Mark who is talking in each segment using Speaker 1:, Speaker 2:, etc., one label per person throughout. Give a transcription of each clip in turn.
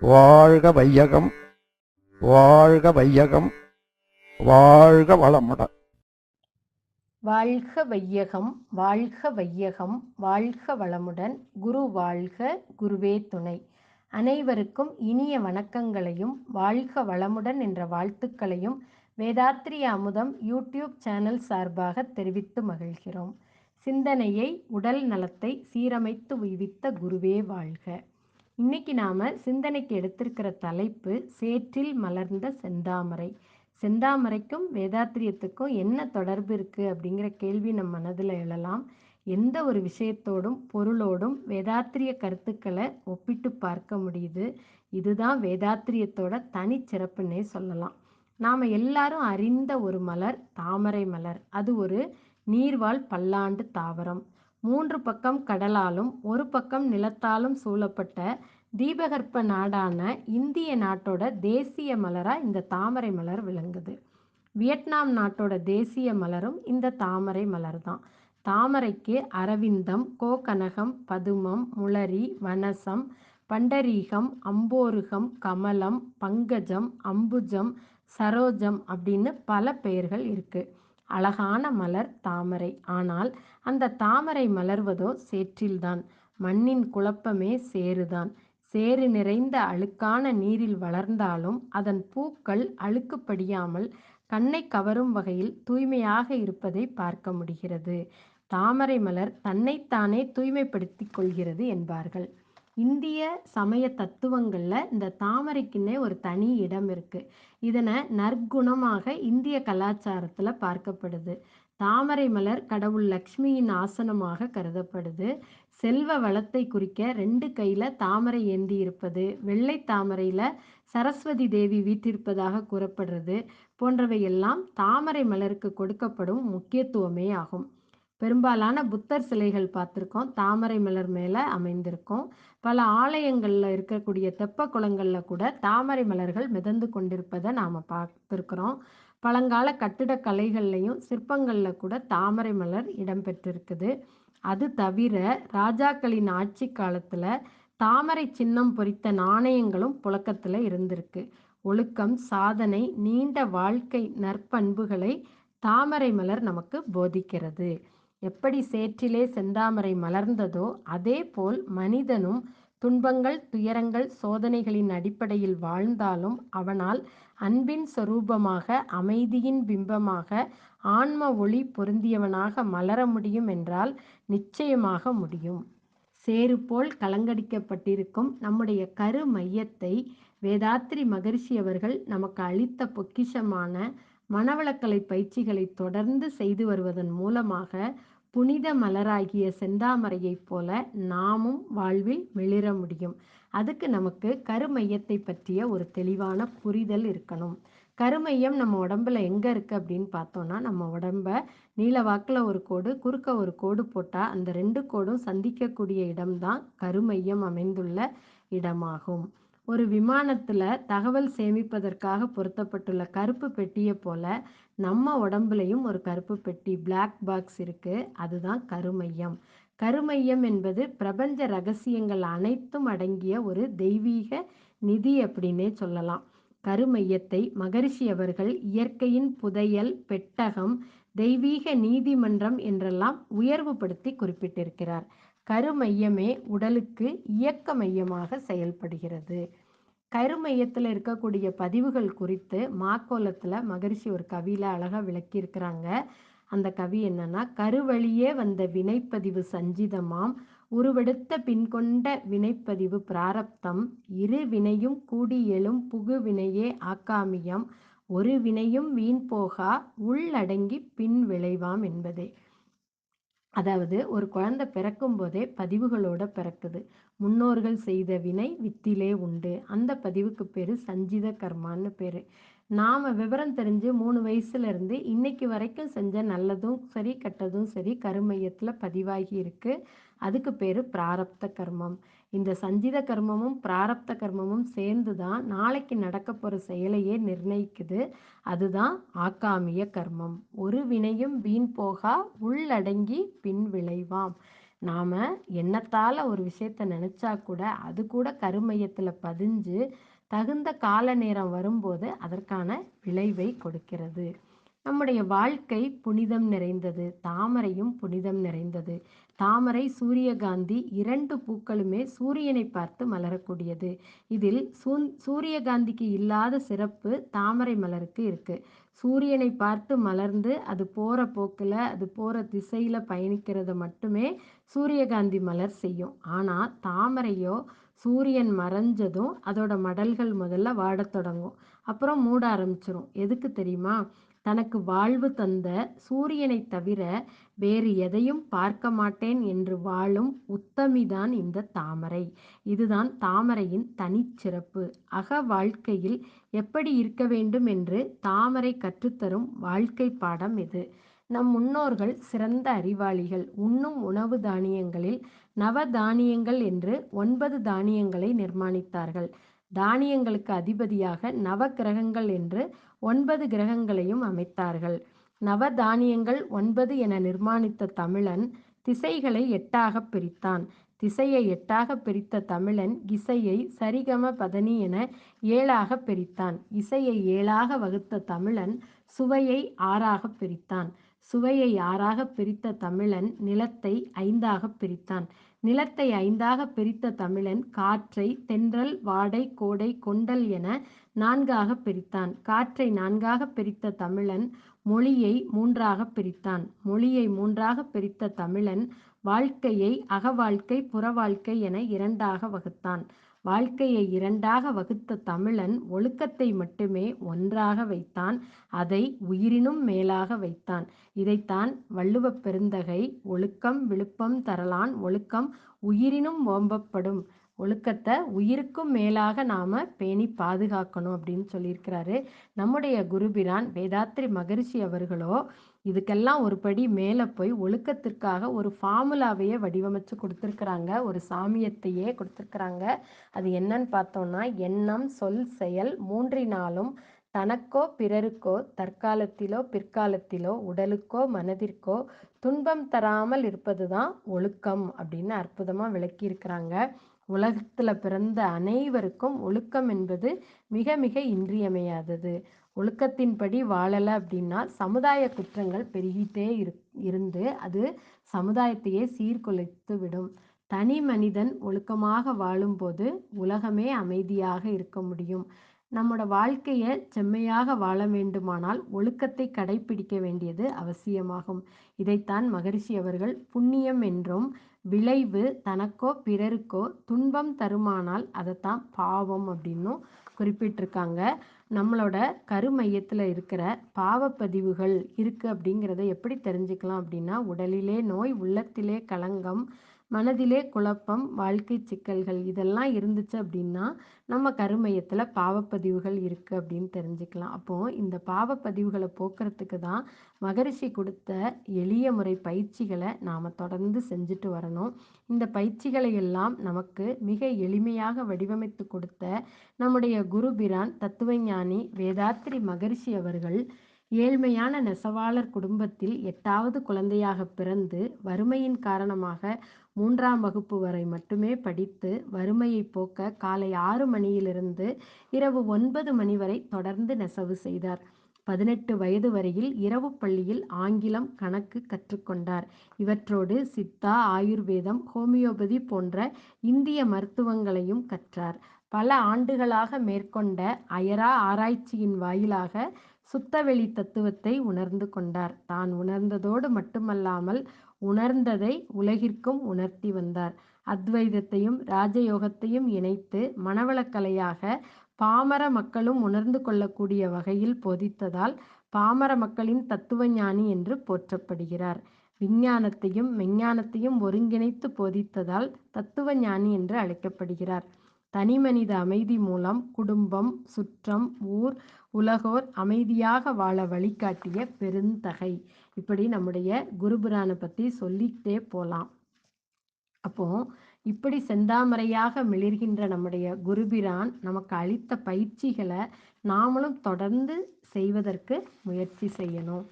Speaker 1: வாழ்க வையகம், வாழ்க வையகம், வாழ்க வளமுடன்.
Speaker 2: வாழ்க வையகம், வாழ்க வையகம், வாழ்க வளமுடன். குரு வாழ்க, குருவே துணை. அனைவருக்கும் இனிய வணக்கங்களையும் வாழ்க வளமுடன் என்ற வாழ்த்துக்களையும் வேதாத்ரி அமுதம் யூடியூப் சேனல் சார்பாக தெரிவித்து மகிழ்கிறோம். சிந்தனையை, உடல் நலத்தை சீரமைத்து உய்வித்த குருவே வாழ்க. இன்னைக்கு நாம சிந்தனைக்கு எடுத்திருக்கிற தலைப்பு சேற்றில் மலர்ந்த செந்தாமரை. செந்தாமரைக்கும் வேதாத்திரியத்துக்கும் என்ன தொடர்பு இருக்குது அப்படிங்கிற கேள்வி நம் மனதில் எழலாம். எந்த ஒரு விஷயத்தோடும் பொருளோடும் வேதாத்திரிய கருத்துக்களை ஒப்பிட்டு பார்க்க முடியுது. இதுதான் வேதாத்திரியத்தோட தனிச்சிறப்புன்னே சொல்லலாம். நாம் எல்லாரும் அறிந்த ஒரு மலர் தாமரை மலர். அது ஒரு நீர்வாழ் பல்லாண்டு தாவரம். 3 பக்கம் கடலாலும் 1 பக்கம் நிலத்தாலும் சூழப்பட்ட தீபகற்ப நாடான இந்திய நாட்டோட தேசிய மலராக இந்த தாமரை மலர் விளங்குது. வியட்நாம் நாட்டோட தேசிய மலரும் இந்த தாமரை மலர் தான். தாமரைக்கு அரவிந்தம், கோகனகம், பதுமம், முளரி, வனசம், பண்டரீகம், அம்போருகம், கமலம், பங்கஜம், அம்புஜம், சரோஜம் அப்படின்னு பல பெயர்கள் இருக்கு. அழகான மலர் தாமரை. ஆனால் அந்த தாமரை மலர்வதோ சேற்றில்தான். மண்ணின் குழப்பமே சேறுதான். சேறு நிறைந்த அழுக்கான நீரில் வளர்ந்தாலும் அதன் பூக்கள் அழுக்கு படியாமல் கண்ணை கவரும் வகையில் தூய்மையாக இருப்பதை பார்க்க முடிகிறது. தாமரை மலர் தன்னைத்தானே தூய்மைப்படுத்திக் கொள்கிறது என்பார்கள். இந்திய சமய தத்துவங்களில் இந்த தாமரைக்குன்னே ஒரு தனி இடம் இருக்குது. இதனை நற்குணமாக இந்திய கலாச்சாரத்தில் பார்க்கப்படுது. தாமரை மலர் கடவுள் லக்ஷ்மியின் ஆசனமாக கருதப்படுது. செல்வ வளத்தை குறிக்க 2 கையில் தாமரை ஏந்தி இருப்பது, வெள்ளை தாமரையில் சரஸ்வதி தேவி வீற்றிருப்பதாக கூறப்படுறது போன்றவை எல்லாம் தாமரை மலருக்கு கொடுக்கப்படும் முக்கியத்துவமே ஆகும். பெரும்பாலான புத்தர் சிலைகள் பார்த்துருக்கோம், தாமரை மலர் மேலே அமைந்திருக்கும். பல ஆலயங்களில் இருக்கக்கூடிய தெப்ப குளங்களில் கூட தாமரை மலர்கள் மிதந்து கொண்டிருப்பதை நாம் பார்த்துருக்குறோம். பழங்கால கட்டிடக்கலைகள்லையும் சிற்பங்களில் கூட தாமரை மலர் இடம்பெற்றிருக்குது. அது தவிர ராஜாக்களின் ஆட்சி காலத்தில் தாமரை சின்னம் பொறித்த நாணயங்களும் புழக்கத்தில் இருந்திருக்கு. ஒழுக்கம், சாதனை, நீண்ட வாழ்க்கை நற்பண்புகளை தாமரை மலர் நமக்கு போதிக்கிறது. எப்படி சேற்றிலே செந்தாமரை மலர்ந்ததோ அதே போல் மனிதனும் துன்பங்கள், துயரங்கள், சோதனைகளின் அடிப்படையில் வாழ்ந்தாலும் அவனால் அன்பின் சொரூபமாக, அமைதியின் பிம்பமாக, ஆன்ம ஒளி பொருந்தியவனாக மலர முடியும் என்றால் நிச்சயமாக முடியும். சேறு போல் கலங்கடிக்கப்பட்டிருக்கும் நம்முடைய கரு மையத்தை வேதாத்ரி மகரிஷி அவர்கள் நமக்கு அளித்த பொக்கிஷமான மனவளக்கலை பயிற்சிகளை தொடர்ந்து செய்து வருவதன் மூலமாக புனித மலராகிய செந்தாமரையைப் போல நாமும் வாழ்வில் மிளிர முடியும். அதுக்கு நமக்கு கருமையத்தை பற்றிய ஒரு தெளிவான புரிதல் இருக்கணும். கருமையம் நம்ம உடம்புல எங்கே இருக்குது அப்படின்னு பார்த்தோன்னா, நம்ம உடம்ப நீளவாக்கில் ஒரு கோடு, குறுக்க ஒரு கோடு போட்டால் அந்த 2 கோடும் சந்திக்கக்கூடிய இடம்தான் கருமையம் அமைந்துள்ள இடமாகும். ஒரு விமானத்தில் தகவல் சேமிப்பதற்காக பொருத்தப்பட்டுள்ள கருப்பு பெட்டியை போல நம்ம உடம்புலையும் ஒரு கருப்பு பெட்டி, பிளாக் பாக்ஸ் இருக்குது. அதுதான் கருமையம். கருமையம் என்பது பிரபஞ்ச ரகசியங்கள் அனைத்தும் அடங்கிய ஒரு தெய்வீக நிதி அப்படின்னே சொல்லலாம். கருமையத்தை மகரிஷி அவர்கள் இயற்கையின் புதையல், பெட்டகம், தெய்வீக நீதிமன்றம் என்றெல்லாம் உயர்வுபடுத்தி குறிப்பிட்டிருக்கிறார். கருமையமே உடலுக்கு இயக்க மையமாக செயல்படுகிறது. கருமையத்தில் இருக்கக்கூடிய பதிவுகள் குறித்து மாக்கோலத்தில் மகரிஷி ஒரு கவியில் அழகாக விளக்கியிருக்கிறாங்க. அந்த கவி என்னன்னா, கருவழியே வந்த வினைப்பதிவு சஞ்சிதமாம், உருவெடுத்த பின்கொண்ட வினைப்பதிவு பிராரப்தம், இரு வினையும் கூடி எழும் புகு வினையே ஆக்காமியம், ஒரு வினையும் வீண் போகா உள்ளடங்கி பின் விளைவாம் என்பதே. அதாவது ஒரு குழந்தை பிறக்கும் போதே பதிவுகளோட பிறக்குது. முன்னோர்கள் செய்த வினை வித்திலே உண்டு. அந்த பதிவுக்கு பேர் சஞ்சித கர்மான்னு பேர். நாம் விவரம் தெரிஞ்சு 3 வயசுலேருந்து இன்னைக்கு வரைக்கும் செஞ்ச நல்லதும் சரி கெட்டதும் சரி கருமையத்தில் பதிவாகி இருக்கு. அதுக்கு பேர் பிராரப்த கர்மம். இந்த சஞ்சித கர்மமும் பிராரப்த கர்மமும் சேர்ந்து தான் நாளைக்கு நடக்க போகிற செயலையே நிர்ணயிக்குது. அதுதான் ஆக்காமிய கர்மம். ஒரு வினையும் வீண் போகா உள்ளடங்கி பின் விளைவாம். நாம் எண்ணத்தால் ஒரு விஷயத்தை நினச்சா கூட அது கூட கருமையத்தில் பதிஞ்சு தகுந்த கால நேரம் வரும்போது அதற்கான விளைவை கொடுக்கிறது. நம்முடைய வாழ்க்கை புனிதம் நிறைந்தது, தாமரையும் புனிதம் நிறைந்தது. தாமரை, சூரியகாந்தி 2 பூக்களுமே சூரியனை பார்த்து மலரக்கூடியது. இதில் சூரியகாந்திக்கு இல்லாத சிறப்பு தாமரை மலருக்கு இருக்கு. சூரியனை பார்த்து மலர்ந்து அது போகிற போக்கில் அது போகிற திசையில் பயணிக்கிறத மட்டுமே சூரியகாந்தி மலர் செய்யும். ஆனால் தாமரையோ சூரியன் மறைஞ்சதும் அதோட மடல்கள் முதல்ல வாடத் தொடங்கும், அப்புறம் மூட ஆரம்பிச்சிரும். எதுக்கு தெரியுமா? தனக்கு வாழ்வு தந்த சூரியனை தவிர வேறு எதையும் பார்க்க மாட்டேன் என்று வாழும் உத்தமிதான் இந்த தாமரை. இதுதான் தாமரையின் தனிச்சிறப்பு. அக வாழ்க்கையில் எப்படி இருக்க வேண்டும் என்று தாமரை கற்றுத்தரும் வாழ்க்கை பாடம் இது. நம் முன்னோர்கள் சிறந்த அறிவாளிகள். உண்ணும் உணவு தானியங்களில் நவதானியங்கள் என்று 9 தானியங்களை நிர்மாணித்தார்கள். தானியங்களுக்கு அதிபதியாக நவ கிரகங்கள் என்று 9 கிரகங்களையும் அமைத்தார்கள். நவதானியங்கள் 9 என நிர்மாணித்த தமிழன் திசைகளை 8ஆக பிரித்தான். திசையை 8ஆக பிரித்த தமிழன் இசையை சரிகம பதனி என 7ஆக பிரித்தான். இசையை 7ஆக வகுத்த தமிழன் சுவையை 6ஆக பிரித்தான். சுவையை 6ஆக பிரித்த தமிழன் நிலத்தை 5ஆக பிரித்தான். நிலத்தை 5ஆக பிரித்த தமிழன் காற்றை தென்றல், வாடை, கோடை, கொண்டல் என 4ஆக பிரித்தான். காற்றை 4ஆக பிரித்த தமிழன் மொழியை 3ஆக பிரித்தான். மொழியை 3ஆக பிரித்த தமிழன் வாழ்க்கையை அகவாழ்க்கை, புறவாழ்க்கை என 2ஆக வகுத்தான். வாழ்க்கையை 2ஆக வகுத்த தமிழன் ஒழுக்கத்தை மட்டுமே 1ஆக வைத்தான். அதை உயிரினும் மேலாக வைத்தான். இதைத்தான் வள்ளுவப் பெருந்தகை ஒழுக்கம் விழுப்பம் தரலான் ஒழுக்கம் உயிரினும் ஓம்பப்படும், ஒழுக்கத்தை உயிருக்கும் மேலாக நாம் பேணி பாதுகாக்கணும் அப்படின்னு சொல்லியிருக்கிறாரு நம்முடைய குருபிரான் வேதாத்ரி மகரிஷி அவர்களோ. இதுக்கெல்லாம் ஒரு படி மேலே போய் ஒழுக்கத்திற்காக ஒரு ஃபார்முலாவையே வடிவமைச்சு கொடுத்துருக்குறாங்க, ஒரு சாமியத்தையே கொடுத்துருக்குறாங்க. அது என்னன்னு பார்த்தோம்னா, எண்ணம், சொல், செயல் 3னாலும் தனக்கோ பிறருக்கோ தற்காலத்திலோ பிற்காலத்திலோ உடலுக்கோ மனதிற்கோ துன்பம் தராமல் இருப்பது தான் ஒழுக்கம் அப்படின்னு அற்புதமாக விளக்கியிருக்கிறாங்க. உலகத்தில் பிறந்த அனைவருக்கும் ஒழுக்கம் என்பது மிக மிக இன்றியமையாதது. ஒழுக்கத்தின்படி வாழலை அப்படின்னா சமுதாய குற்றங்கள் பெருகிட்டே இருந்து அது சமுதாயத்தையே சீர்குலைத்து விடும். தனி மனிதன் ஒழுக்கமாக வாழும்போது உலகமே அமைதியாக இருக்க முடியும். நம்மளோட வாழ்க்கையை செம்மையாக வாழ வேண்டுமானால் ஒழுக்கத்தை கடைபிடிக்க வேண்டியது அவசியமாகும். இதைத்தான் மகரிஷி அவர்கள் புண்ணியம் என்றும், விளைவு தனக்கோ பிறருக்கோ துன்பம் தருமானால் அதைத்தான் பாவம் அப்படின்னும் குறிப்பிட்டிருக்காங்க. நம்மளோட கருமையத்தில் இருக்கிற பாவப்பதிவுகள் இருக்குது அப்படிங்கிறத எப்படி தெரிஞ்சுக்கலாம் அப்படின்னா, உடலிலே நோய், உள்ளத்திலே களங்கம், மனதிலே குழப்பம், வாழ்க்கை சிக்கல்கள் இதெல்லாம் இருந்துச்சு அப்படின்னா நம்ம கருமையத்தில் பாவப்பதிவுகள் இருக்குது அப்படின்னு தெரிஞ்சுக்கலாம். அப்போது இந்த பாவப்பதிவுகளை போக்குறதுக்கு தான் மகரிஷி கொடுத்த எளிய முறை பயிற்சிகளை நாம் தொடர்ந்து செஞ்சுட்டு வரணும். இந்த பயிற்சிகளை எல்லாம் நமக்கு மிக எளிமையாக வடிவமைத்து கொடுத்த நம்முடைய குருபிரான் தத்துவஞானி வேதாத்ரி மகரிஷி அவர்கள் ஏழ்மையான நெசவாளர் குடும்பத்தில் 8வது குழந்தையாக பிறந்து வறுமையின் காரணமாக 3ஆம் வகுப்பு வரை மட்டுமே படித்து வறுமையை போக்க காலை 6 மணியிலிருந்து இரவு 9 மணி வரை தொடர்ந்து நெசவு செய்தார். 18 வயது வரையில் இரவு பள்ளியில் ஆங்கிலம், கணக்கு கற்றுக்கொண்டார். இவற்றோடு சித்தா, ஆயுர்வேதம், ஹோமியோபதி போன்ற இந்திய மருத்துவங்களையும் கற்றார். பல ஆண்டுகளாக மேற்கொண்ட அயரா ஆராய்ச்சியின் வாயிலாக சுத்தவெளி தத்துவத்தை உணர்ந்து கொண்டார். தான் உணர்ந்ததோடு மட்டுமல்லாமல் உணர்ந்ததை உலகிற்கும் உணர்த்தி வந்தார். அத்வைதத்தையும் ராஜயோகத்தையும் இணைத்து மனவளக்கலையாக பாமர மக்களும் உணர்ந்து கொள்ளக்கூடிய வகையில் போதித்ததால் பாமர மக்களின் தத்துவ ஞானி என்று போற்றப்படுகிறார். விஞ்ஞானத்தையும் மெஞ்ஞானத்தையும் ஒருங்கிணைத்து போதித்ததால் தத்துவ ஞானி என்று அழைக்கப்படுகிறார். தனிமனித அமைதி மூலம் குடும்பம், சுற்றம், ஊர், உலகோர் அமைதியாக வாழ வழிகாட்டிய பெருந்தகை. இப்படி நம்முடைய குருபுரானை பற்றி சொல்லிக்கிட்டே போகலாம். அப்போ இப்படி செந்தாமரையாக மிளிர்கின்ற நம்முடைய குருபிரான் நமக்கு அளித்த பயிற்சிகளை நாமளும் தொடர்ந்து செய்வதற்கு முயற்சி செய்யணும்.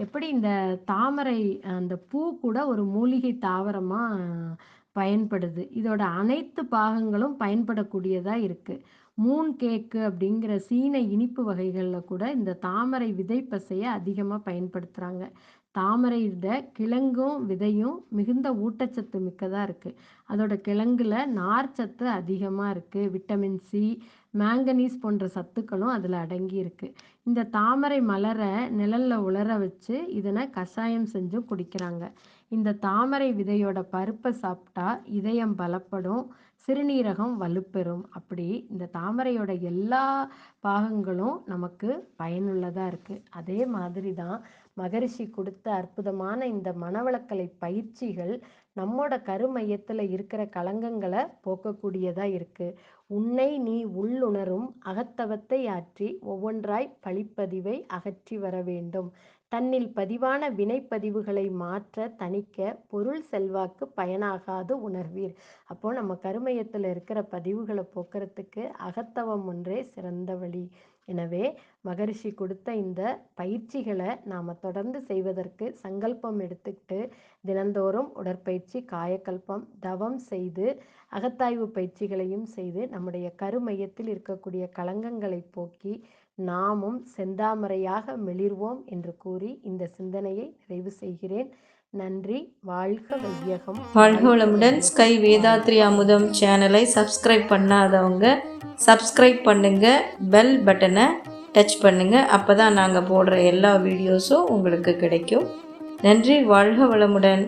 Speaker 2: எப்படி இந்த தாமரை அந்த பூ கூட ஒரு மூலிகை தாவரமாக பயன்படுது. இதோட அனைத்து பாகங்களும் பயன்படக்கூடியதாக இருக்குது. மூன் கேக்கு அப்படிங்கிற சீன இனிப்பு வகைகளில் கூட இந்த தாமரை விதை பசையை அதிகமாக பயன்படுத்துகிறாங்க. தாமரையோட கிழங்கும் விதையும் மிகுந்த ஊட்டச்சத்து மிக்கதாக இருக்குது. அதோட கிழங்குல நார்ச்சத்து அதிகமாக இருக்குது. விட்டமின் சி, மேங்கனீஸ் போன்ற சத்துக்களும் அதில் அடங்கி இருக்கு. இந்த தாமரை மலரை நிழல்ல உலர வச்சு இதனை கஷாயம் செஞ்சும் குடிக்கிறாங்க. இந்த தாமரை விதையோட பருப்பை சாப்பிட்டா இதயம் பலப்படும், சிறுநீரகம் வலுப்பெறும். அப்படி இந்த தாமரையோட எல்லா பாகங்களும் நமக்கு பயனுள்ளதாக இருக்குது. அதே மாதிரி தான் மகரிஷி கொடுத்த அற்புதமான இந்த மனவளக்கலை பயிற்சிகள் நம்மோட கருமையத்தில் இருக்கிற களங்கங்களை போக்கக்கூடியதாக இருக்குது. உன்னை நீ உள்ளுணரும் அகத்தவத்தை ஆற்றி ஒவ்வொன்றாய் பழிப்பதிவை அகற்றி வர வேண்டும். தன்னில் பதிவான வினைப்பதிவுகளை மாற்ற தணிக்க பொருள் செல்வாக்கு பயனாகாது உணர்வீர். அப்போது நம்ம கருமையத்தில் இருக்கிற பதிவுகளை போக்குறதுக்கு அகத்தவம் ஒன்றே சிறந்த வழி. எனவே மகரிஷி கொடுத்த இந்த பயிற்சிகளை நாம் தொடர்ந்து செய்வதற்கு சங்கல்பம் எடுத்துக்கிட்டு தினந்தோறும் உடற்பயிற்சி, காயக்கல்பம், தவம் செய்து அகத்தாய்வு பயிற்சிகளையும் செய்து நம்முடைய கருமையத்தில் இருக்கக்கூடிய களங்கங்களை போக்கி நாமும் செந்தாமரையாக மெளிர்வோம் என்று கூறி இந்த சிந்தனையை நிறைவு செய்கிறேன். நன்றி. வாழ்க வையகம்.
Speaker 3: வாழ்க வளமுடன். ஸ்கை வேதாத்ரி அமுதம் சேனலை சப்ஸ்கிரைப் பண்ணாதவங்க சப்ஸ்கிரைப் பண்ணுங்க, பெல் பட்டனை டச் பண்ணுங்க. அப்போ தான் நாங்கள் போடுற எல்லா வீடியோஸும் உங்களுக்கு கிடைக்கும். நன்றி. வாழ்க வளமுடன்.